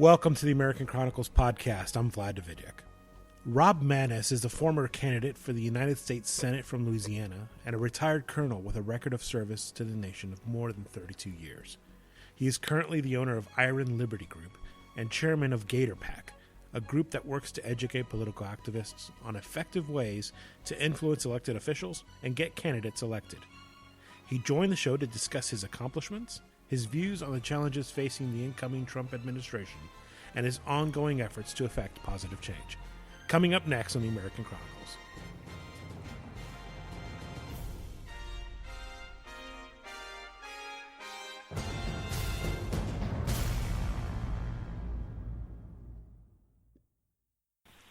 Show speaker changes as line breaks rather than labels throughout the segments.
Welcome to the American Chronicles podcast. I'm Vlad Davidiak. Rob Maness is a former candidate for the United States Senate from Louisiana and a retired colonel with a record of service to the nation of more than 32 years. He is currently the owner of Iron Liberty Group and chairman of GatorPAC, a group that works to educate political activists on effective ways to influence elected officials and get candidates elected. He joined the show to discuss his accomplishments, his views on the challenges facing the incoming Trump administration, and his ongoing efforts to effect positive change. Coming up next on the American Chronicles.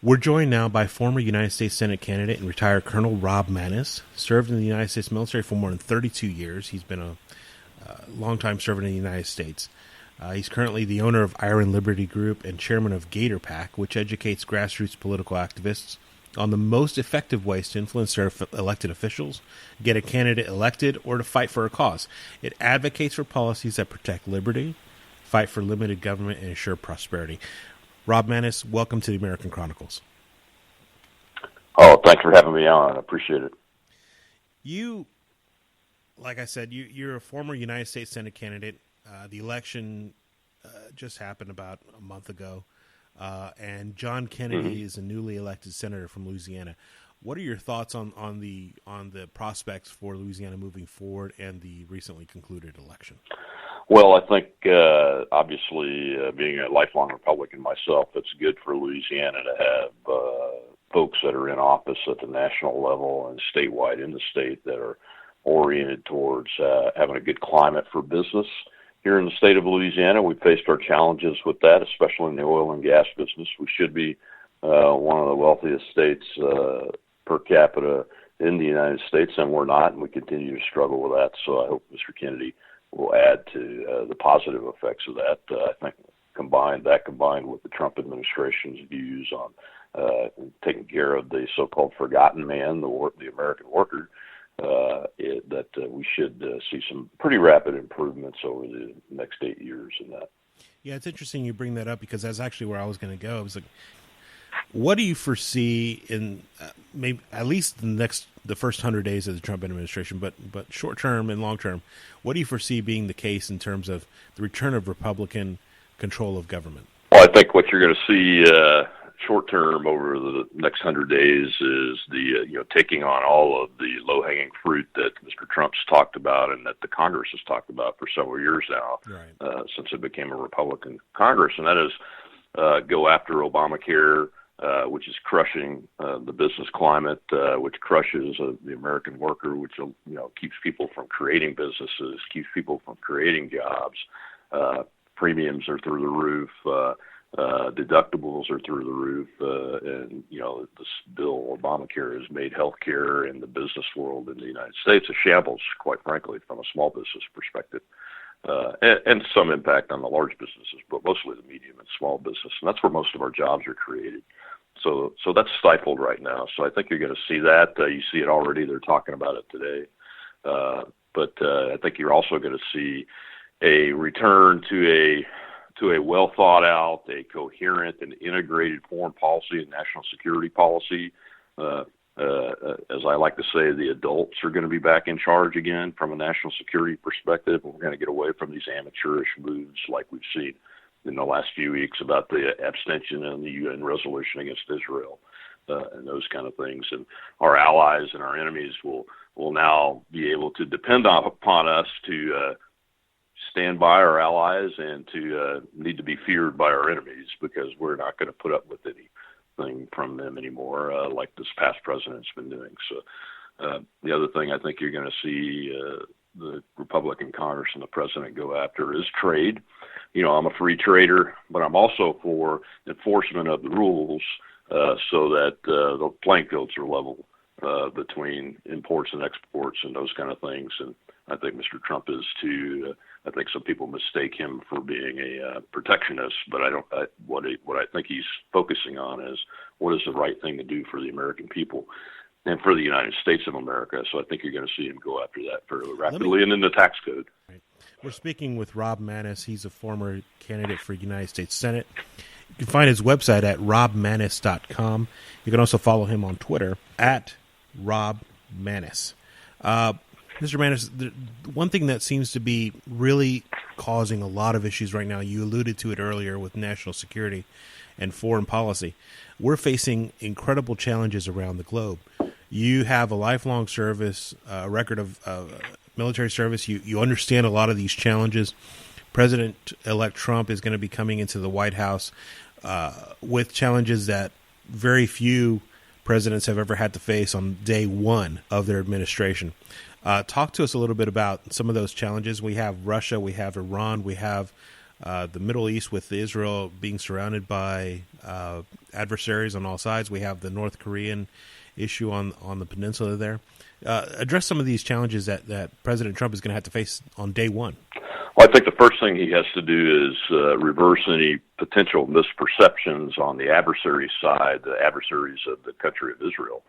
We're joined now by former United States Senate candidate and retired Colonel Rob Maness. Served in the United States military for more than 32 years. He's been a longtime servant in the United States. He's currently the owner of Iron Liberty Group and chairman of GatorPAC, which educates grassroots political activists on the most effective ways to influence their elected officials, get a candidate elected, or to fight for a cause. It advocates for policies that protect liberty, fight for limited government, and ensure prosperity. Rob Maness, welcome to the American Chronicles.
Oh, thanks for having me on. I appreciate it.
You, like I said, you're a former United States Senate candidate. The election just happened about a month ago, and John Kennedy is a newly elected senator from Louisiana. What are your thoughts on the prospects for Louisiana moving forward and the recently concluded election?
Well, I think obviously being a lifelong Republican myself, it's good for Louisiana to have folks that are in office at the national level and statewide in the state that are oriented towards having a good climate for business. Here in the state of Louisiana, we faced our challenges with that, especially in the oil and gas business. We should be one of the wealthiest states per capita in the United States, and we're not, and we continue to struggle with that. So I hope Mr. Kennedy will add to the positive effects of that. I think combined with the Trump administration's views on taking care of the so-called forgotten man, the American worker, that we should see some pretty rapid improvements over the next 8 years in that.
Yeah, it's interesting you bring that up because that's actually where I was going to go. I was like, what do you foresee in maybe at least the first 100 days of the Trump administration, but short term and long term, what do you foresee being the case in terms of the return of Republican control of government?
Well, I think what you're going to see short term over the next 100 days is the taking on all of the low hanging fruit that Mr. Trump's talked about and that the Congress has talked about for several years now, right, since it became a Republican Congress, and that is go after Obamacare, which is crushing the business climate, which crushes the American worker, which keeps people from creating businesses, keeps people from creating jobs. Premiums are through the roof. Deductibles are through the roof, and this bill, Obamacare, has made healthcare in the business world in the United States a shambles, quite frankly, from a small business perspective, and some impact on the large businesses, but mostly the medium and small business, and that's where most of our jobs are created. So that's stifled right now. So I think you're going to see that. You see it already. They're talking about it today. But I think you're also going to see a return to a well thought out, a coherent and integrated foreign policy and national security policy. As I like to say, the adults are going to be back in charge again from a national security perspective. We're going to get away from these amateurish moves like we've seen in the last few weeks about the abstention and the UN resolution against Israel and those kind of things. And our allies and our enemies will now be able to depend upon us to stand by our allies and to need to be feared by our enemies, because we're not going to put up with anything from them anymore, like this past president's been doing. So the other thing I think you're going to see the Republican Congress and the president go after is trade. I'm a free trader, but I'm also for enforcement of the rules so that the playing fields are level between imports and exports and those kind of things. And I think Mr. Trump is too. I think some people mistake him for being a protectionist, but what I think he's focusing on is what is the right thing to do for the American people and for the United States of America. So I think you're going to see him go after that fairly rapidly, and in the tax code.
We're speaking with Rob Maness. He's a former candidate for United States Senate. You can find his website at robmaness.com. You can also follow him on Twitter at Rob Maness. Mr. Maness, one thing that seems to be really causing a lot of issues right now, you alluded to it earlier with national security and foreign policy. We're facing incredible challenges around the globe. You have a lifelong service, a record of military service. You understand a lot of these challenges. President-elect Trump is going to be coming into the White House with challenges that very few presidents have ever had to face on day one of their administration. Talk to us a little bit about some of those challenges. We have Russia, we have Iran, we have the Middle East with Israel being surrounded by adversaries on all sides. We have the North Korean issue on the peninsula there. Address some of these challenges that President Trump is going to have to face on day one.
Well, I think the first thing he has to do is reverse any potential misperceptions on the adversary side, the adversaries of the country of Israel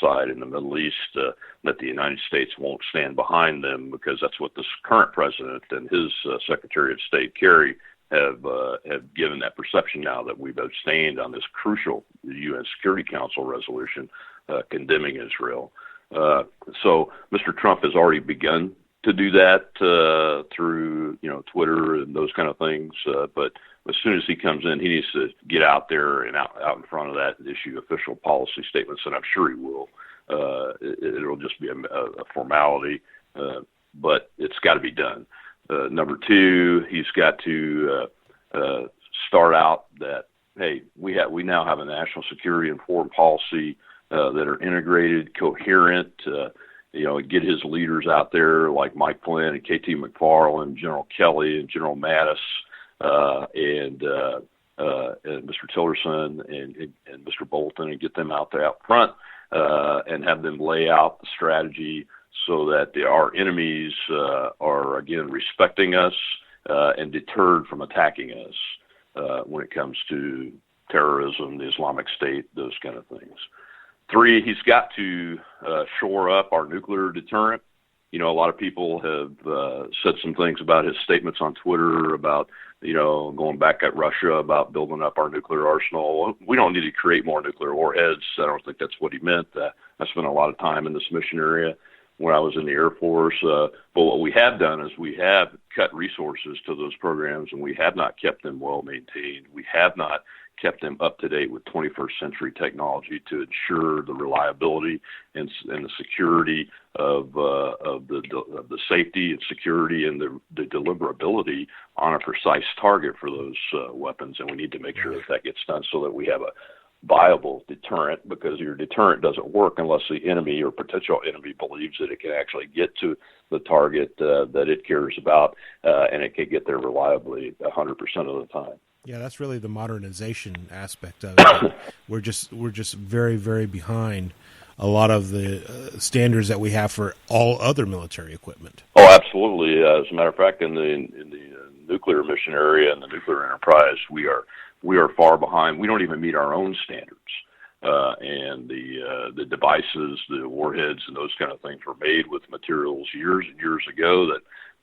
side in the Middle East, that the United States won't stand behind them, because that's what this current president and his Secretary of State, Kerry, have given that perception now that we've abstained on this crucial UN Security Council resolution condemning Israel. So Mr. Trump has already begun to do that through Twitter and those kind of things. But as soon as he comes in, he needs to get out there and out in front of that and issue official policy statements, and I'm sure he will. It'll just be a formality, but it's got to be done. Number two, he's got to start out that, hey, we now have a national security and foreign policy that are integrated, coherent. Get his leaders out there like Mike Flynn and KT McFarland, General Kelly and General Mattis, and Mr. Tillerson and Mr. Bolton, and get them out there out front and have them lay out the strategy so that our enemies are, again, respecting us and deterred from attacking us when it comes to terrorism, the Islamic State, those kind of things. Three, he's got to shore up our nuclear deterrent. A lot of people have said some things about his statements on Twitter about, going back at Russia about building up our nuclear arsenal. We don't need to create more nuclear warheads. I don't think that's what he meant. I spent a lot of time in this mission area when I was in the Air Force. But what we have done is we have cut resources to those programs, and we have not kept them well maintained. We have not kept them up to date with 21st century technology to ensure the reliability and the security of the safety and security and the deliverability on a precise target for those weapons. And we need to make sure that gets done so that we have a viable deterrent, because your deterrent doesn't work unless the enemy or potential enemy believes that it can actually get to the target that it cares about, and it can get there reliably 100% of the time.
Yeah, that's really the modernization aspect of it. We're just very, very behind a lot of the standards that we have for all other military equipment.
Oh, absolutely. As a matter of fact, in the nuclear mission area and the nuclear enterprise, we are far behind. We don't even meet our own standards. And the devices, the warheads, and those kind of things were made with materials years and years ago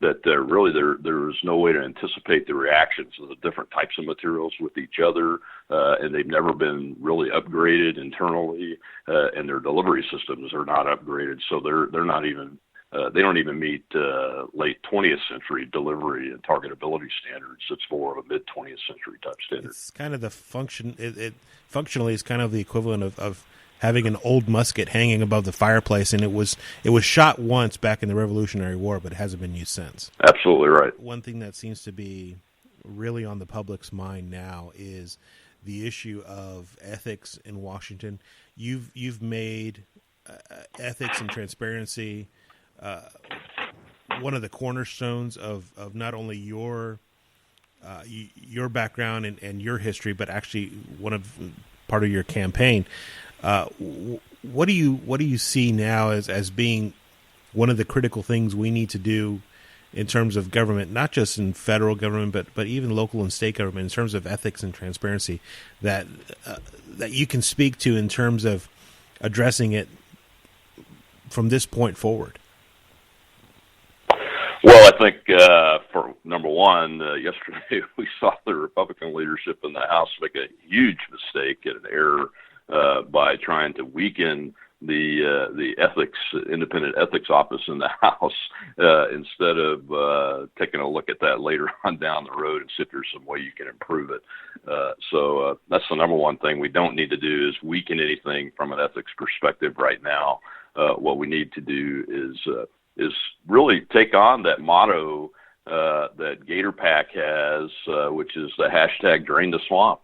that really there is no way to anticipate the reactions of the different types of materials with each other, and they've never been really upgraded internally, and their delivery systems are not upgraded, so they're not even they don't even meet late 20th century delivery and targetability standards. It's more of a mid 20th century type standard.
It's kind of the function. It functionally is kind of the equivalent of having an old musket hanging above the fireplace, and it was shot once back in the Revolutionary War, but it hasn't been used since.
Absolutely right.
One thing that seems to be really on the public's mind now is the issue of ethics in Washington. You've made ethics and transparency one of the cornerstones of not only your background and your history, but actually part of your campaign. What do you see now as being one of the critical things we need to do in terms of government, not just in federal government, but even local and state government, in terms of ethics and transparency, that you can speak to in terms of addressing it from this point forward?
Well, I think for number one, yesterday we saw the Republican leadership in the House make a huge mistake and an error by trying to weaken the independent ethics office in the House instead of taking a look at that later on down the road and see if there's some way you can improve it. So that's the number one thing we don't need to do is weaken anything from an ethics perspective right now. What we need to do is really take on that motto that GatorPAC has, which is the hashtag Drain the Swamp.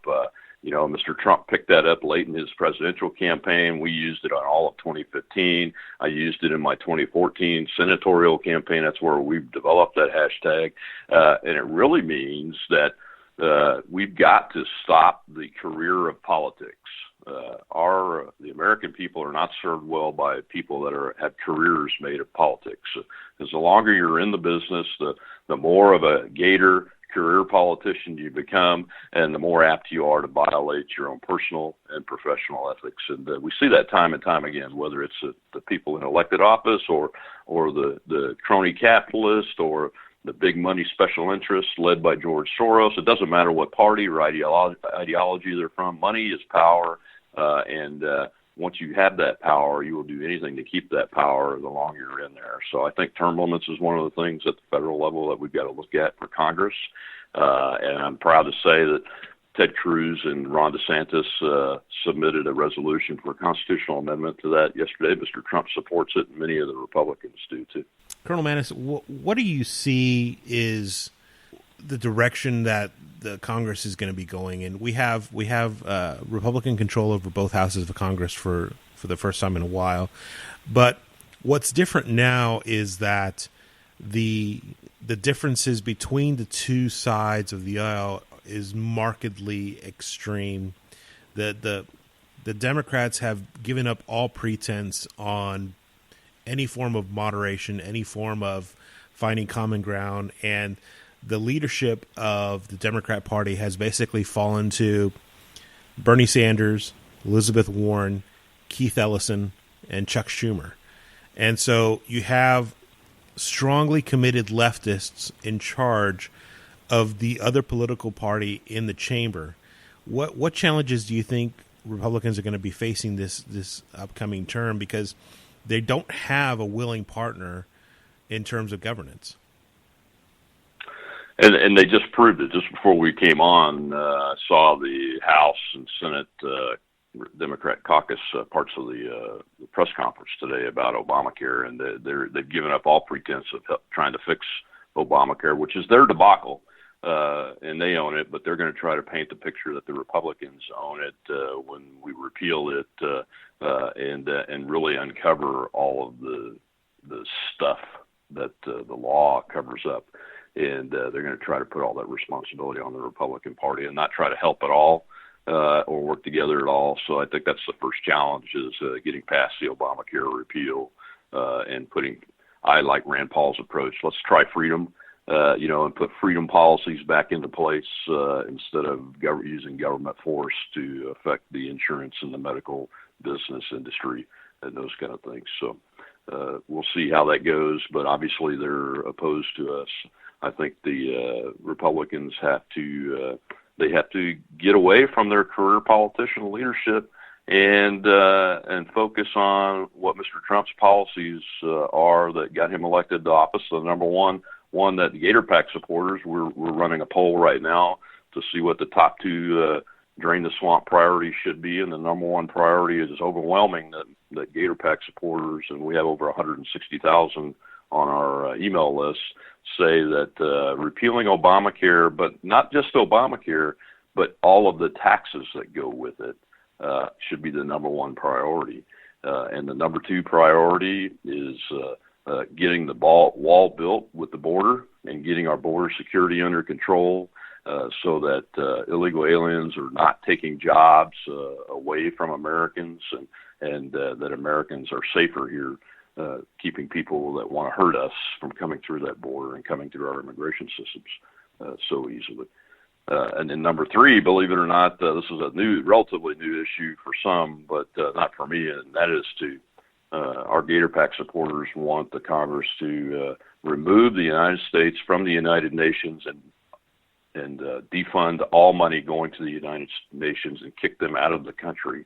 Mr. Trump picked that up late in his presidential campaign. We used it on all of 2015. I used it in my 2014 senatorial campaign. That's where we've developed that hashtag. And it really means that we've got to stop the career of politics. The American people are not served well by people that have careers made of politics. Because the longer you're in the business, the more of a Gator career politician you become, and the more apt you are to violate your own personal and professional ethics. And we see that time and time again, whether it's the people in elected office or the crony capitalist or the big money special interests led by George Soros. It doesn't matter what party or ideology they're from. Money is power, and once you have that power, you will do anything to keep that power the longer you're in there. So I think term limits is one of the things at the federal level that we've got to look at for Congress. And I'm proud to say that Ted Cruz and Ron DeSantis submitted a resolution for a constitutional amendment to that yesterday. Mr. Trump supports it, and many of the Republicans do too.
Colonel Maness, what do you see is the direction that the Congress is going to be going in? We have Republican control over both houses of Congress for the first time in a while, but what's different now is that the differences between the two sides of the aisle is markedly extreme. The Democrats have given up all pretense on any form of moderation, any form of finding common ground, and the leadership of the Democrat Party has basically fallen to Bernie Sanders, Elizabeth Warren, Keith Ellison, and Chuck Schumer. And so you have strongly committed leftists in charge of the other political party in the chamber. What challenges do you think Republicans are going to be facing this upcoming term, because they don't have a willing partner in terms of governance?
And they just proved it. Just before we came on, I saw the House and Senate Democrat caucus parts of the press conference today about Obamacare, and they've given up all pretense of trying to fix Obamacare, which is their debacle, and they own it, but they're going to try to paint the picture that the Republicans own it when we repeal it and really uncover all of the stuff that the law covers up. And they're going to try to put all that responsibility on the Republican Party and not try to help at all or work together at all. So I think that's the first challenge, is getting past the Obamacare repeal and I like Rand Paul's approach. Let's try freedom, and put freedom policies back into place instead of using government force to affect the insurance and the medical business industry and those kind of things. So we'll see how that goes, but obviously they're opposed to us. I think the Republicans have to get away from their career politician leadership and focus on what Mr. Trump's policies are that got him elected to office. The number one that the GatorPAC supporters, we're running a poll right now to see what the top two Drain the Swamp priorities should be, and the number one priority is overwhelming that GatorPAC supporters, and we have over 160,000 on our email list, say that repealing Obamacare, but not just Obamacare, but all of the taxes that go with it, should be the number one priority. And the number two priority is getting the wall built with the border and getting our border security under control so that illegal aliens are not taking jobs away from Americans, and that Americans are safer here. Keeping people that want to hurt us from coming through that border and coming through our immigration systems so easily. And then number three, believe it or not, this is a relatively new issue for some, but not for me, and that is to our GatorPAC supporters want the Congress to remove the United States from the United Nations and defund all money going to the United Nations and kick them out of the country.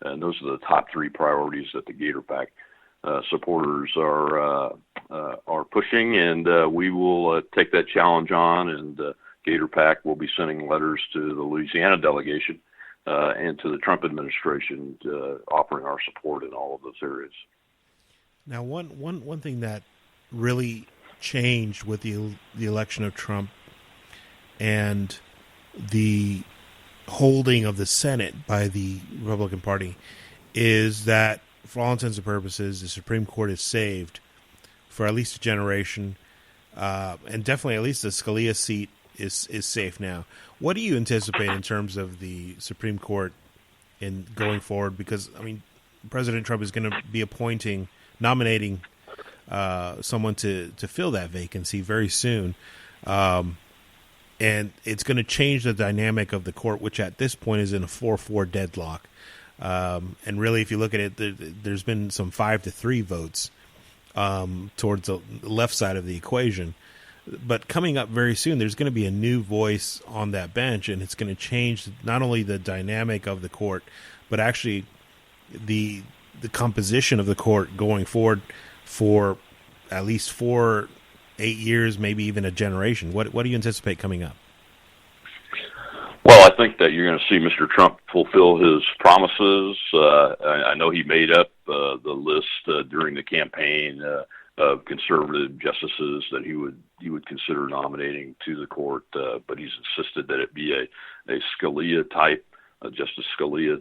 And those are the top three priorities that the GatorPAC supporters are pushing, and we will take that challenge on. And GatorPAC will be sending letters to the Louisiana delegation and to the Trump administration offering our support in all of those areas.
Now, one thing that really changed with the election of Trump and the holding of the Senate by the Republican Party is that, for all intents and purposes, the Supreme Court is saved for at least a generation, and definitely at least the Scalia seat is safe now. What do you anticipate in terms of the Supreme Court in going forward? Because, I mean, President Trump is going to be nominating someone to fill that vacancy very soon. And it's going to change the dynamic of the court, which at this point is in a 4-4 deadlock. And really, if you look at it, there's been some 5-3 votes towards the left side of the equation. But coming up very soon, there's going to be a new voice on that bench, and it's going to change not only the dynamic of the court, but actually the composition of the court going forward for at least 4-8 years, maybe even a generation. What do you anticipate coming up?
Well, I think that you're going to see Mr. Trump fulfill his promises. I know he made up the list during the campaign of conservative justices that he would consider nominating to the court, but he's insisted that it be a Scalia type, Justice Scalia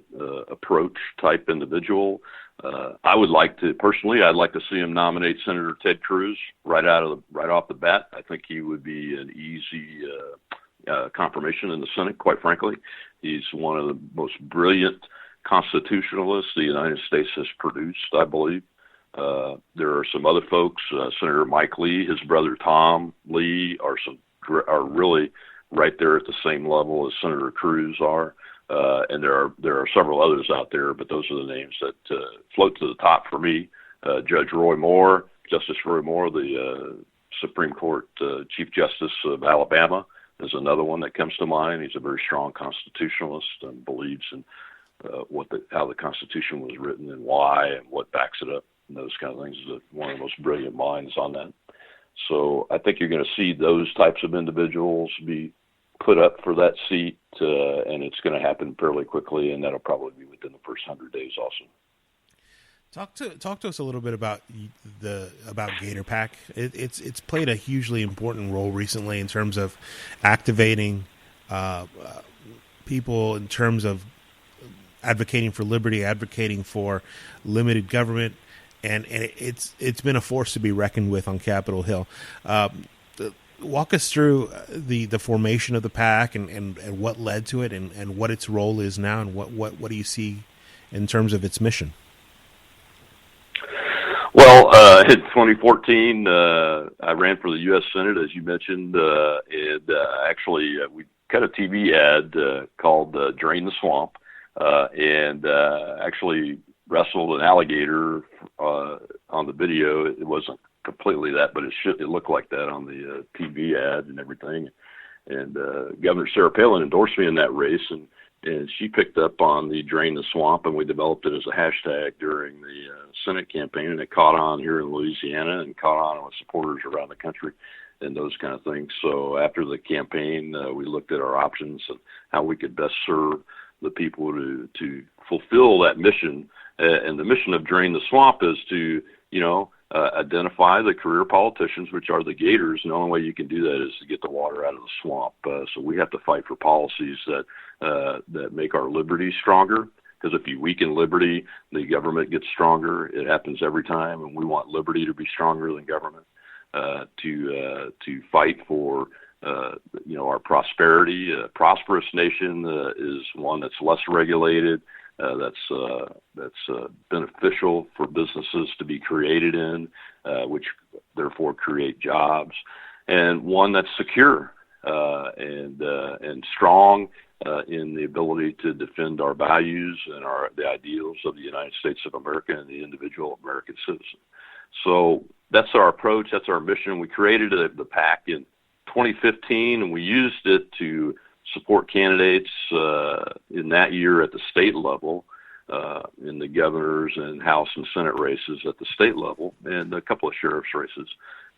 approach type individual. I'd like to see him nominate Senator Ted Cruz right off the bat. I think he would be an easy confirmation in the Senate, quite frankly. He's one of the most brilliant constitutionalists the United States has produced, I believe. There are some other folks, Senator Mike Lee, his brother Tom Lee, are really right there at the same level as Senator Cruz are. And there are several others out there, but those are the names that float to the top for me. Justice Roy Moore, the Supreme Court Chief Justice of Alabama, is another one that comes to mind. He's a very strong constitutionalist and believes in how the Constitution was written and why and what backs it up and those kind of things. Is one of the most brilliant minds on that. So I think you're going to see those types of individuals be put up for that seat, and it's going to happen fairly quickly, and that'll probably be within the first 100 days also.
Talk to us a little bit about GatorPAC. It's played a hugely important role recently in terms of activating people, in terms of advocating for liberty, advocating for limited government, and it's been a force to be reckoned with on Capitol Hill. Walk us through the formation of the PAC and what led to it and what its role is now, and what do you see in terms of its mission?
Well, in 2014, I ran for the U.S. Senate, as you mentioned, and actually we cut a TV ad called Drain the Swamp, and actually wrestled an alligator on the video. It wasn't completely that, but it looked like that on the TV ad and everything. And Governor Sarah Palin endorsed me in that race, and she picked up on the Drain the Swamp, and we developed it as a hashtag during the Senate campaign, and it caught on here in Louisiana and caught on with supporters around the country and those kind of things. So after the campaign, we looked at our options and how we could best serve the people to fulfill that mission. And the mission of Drain the Swamp is to, identify the career politicians, which are the gators, and the only way you can do that is to get the water out of the swamp. So we have to fight for policies that make our liberty stronger, because if you weaken liberty, the government gets stronger. It happens every time, and we want liberty to be stronger than government, to fight for our prosperity. A prosperous nation is one that's less regulated, that's beneficial for businesses to be created in, which therefore create jobs, and one that's secure and strong in the ability to defend our values and the ideals of the United States of America and the individual American citizen. So that's our approach. That's our mission. We created the PAC in 2015, and we used it to support candidates in that year at the state level, in the governors and House and Senate races at the state level, and a couple of sheriff's races.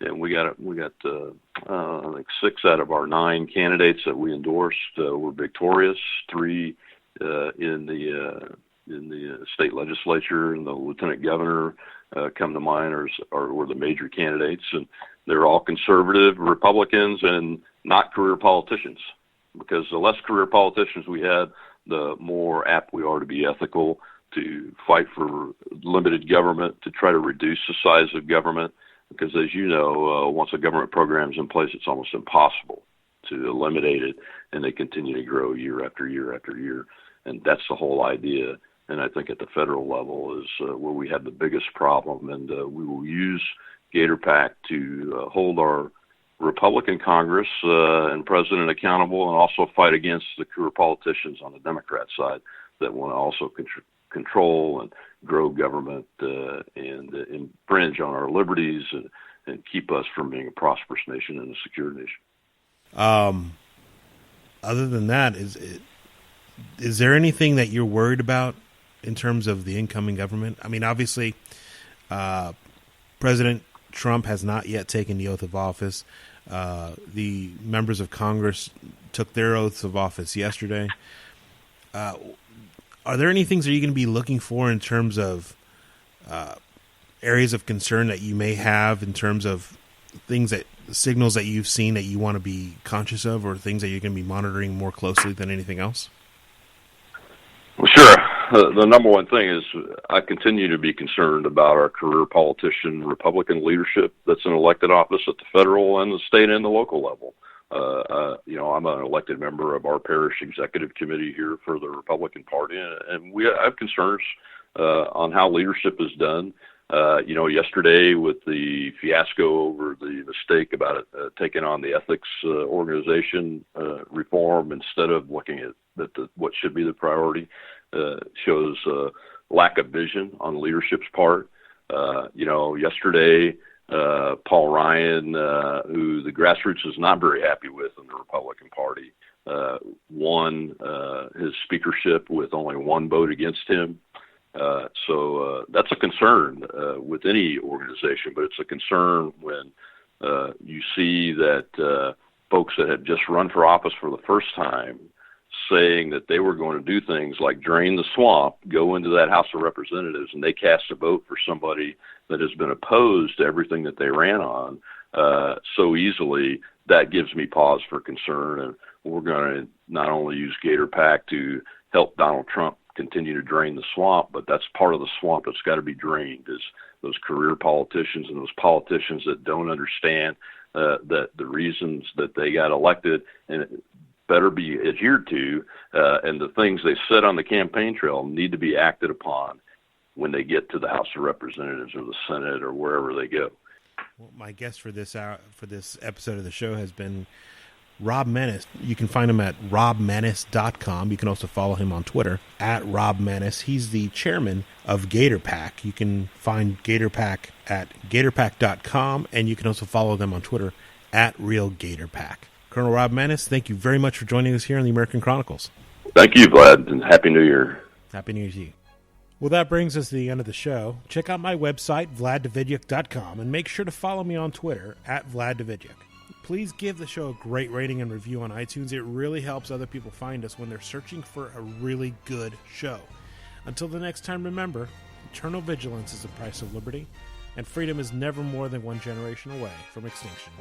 And we got I think 6 out of our 9 candidates that we endorsed were victorious. 3 in the state legislature and the lieutenant governor come to mind, or were the major candidates, and they're all conservative Republicans and not career politicians. Because the less career politicians we have, the more apt we are to be ethical, to fight for limited government, to try to reduce the size of government. Because as you know, once a government program is in place, it's almost impossible to eliminate it, and they continue to grow year after year after year. And that's the whole idea. And I think at the federal level is where we have the biggest problem. And we will use GatorPAC to hold our Republican Congress and president accountable, and also fight against the career politicians on the Democrat side that want to also control and grow government and infringe on our liberties and keep us from being a prosperous nation and a secure nation.
Other than that, is there anything that you're worried about in terms of the incoming government? I mean, obviously, President Trump has not yet taken the oath of office. The members of Congress took their oaths of office yesterday. Are there any things that you're going to be looking for in terms of areas of concern that you may have in terms of signals that you've seen that you want to be conscious of, or things that you're going to be monitoring more closely than anything else?
Well, sure. The number one thing is I continue to be concerned about our career politician Republican leadership that's in elected office at the federal and the state and the local level. I'm an elected member of our parish executive committee here for the Republican Party, and we have concerns on how leadership is done. Yesterday with the fiasco over the mistake about taking on the ethics organization reform instead of looking at what should be the priority, shows lack of vision on leadership's part. Yesterday, Paul Ryan, who the grassroots is not very happy with in the Republican Party, won his speakership with only 1 vote against him. So that's a concern with any organization, but it's a concern when you see that folks that have just run for office for the first time saying that they were going to do things like drain the swamp, go into that House of Representatives, and they cast a vote for somebody that has been opposed to everything that they ran on so easily. That gives me pause for concern, and we're going to not only use GatorPAC to help Donald Trump continue to drain the swamp, but that's part of the swamp that's got to be drained, is those career politicians and those politicians that don't understand that the reasons that they got elected and it better be adhered to, and the things they said on the campaign trail need to be acted upon when they get to the House of Representatives or the Senate or wherever they go.
Well, my guest for this episode of the show has been Rob Maness. You can find him at robmaness.com. You can also follow him on Twitter at Rob Maness. He's the chairman of GatorPAC. You can find GatorPAC at GatorPAC.com, and you can also follow them on Twitter at RealGatorPAC. Colonel Rob Maness, thank you very much for joining us here on the American Chronicles.
Thank you, Vlad, and Happy New Year.
Happy New Year to you. Well, that brings us to the end of the show. Check out my website, VladDavidiuk.com, and make sure to follow me on Twitter at VladDavidiuk. Please give the show a great rating and review on iTunes. It really helps other people find us when they're searching for a really good show. Until the next time, remember, eternal vigilance is the price of liberty, and freedom is never more than one generation away from extinction.